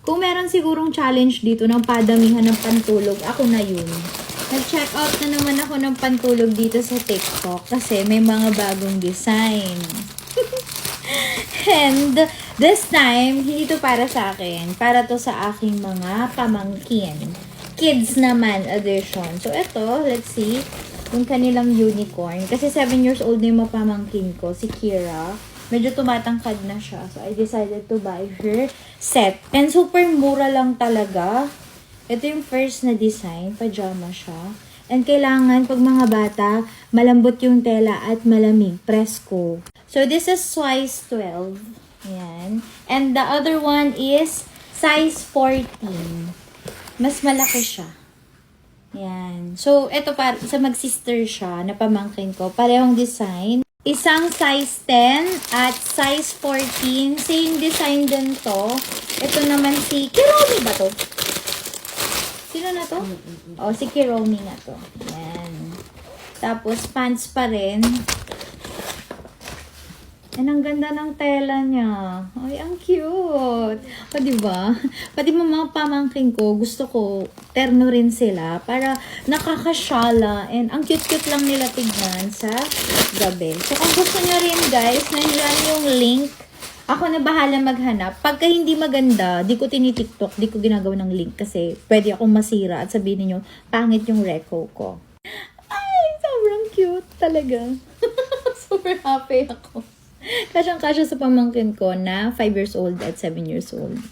Kung meron sigurong challenge dito ng padamihan ng pantulog, ako na yun. Nag-check out na naman ako ng pantulog dito sa TikTok kasi may mga bagong design. And this time, hindi to para sa akin. Para to sa aking mga pamangkin. Kids naman edition. So, ito, let's see. Yung kanilang unicorn. Kasi 7 years old na yung mapamangkin ko, si Kira. Medyo tumatangkad na siya. So, I decided to buy her set. And super mura lang talaga. Ito yung first na design. Pajama siya. And kailangan, pag mga bata, malambot yung tela at malamig. Presko. So, this is size 12. Ayan. And the other one is size 14. Mas malaki siya. Ayan. So, ito sa mag-sister siya na pamangkin ko. Parehong design. Isang size 10 at size 14. Same design din to. Ito naman si Kiromi ba to? Sino na to? Oh, si Kiromi na to. Ayan. Tapos, pants pa rin. And ang ganda ng tela niya. Ay, ang cute. O, diba? Pati mga pamangkin ko, gusto ko, terno rin sila para nakakasyala. And ang cute-cute lang nila tignan sa gabi. So, kung gusto nyo rin, guys, nandiyan yung link. Ako na bahala maghanap. Pagka hindi maganda, di ko tinitiktok, di ko ginagawa ng link kasi pwede akong masira at sabihin niyo pangit yung reco ko. Ay, sobrang cute talaga. Super happy ako. Kasyang-kasya sa pamangkin ko na 5 years old at 7 years old.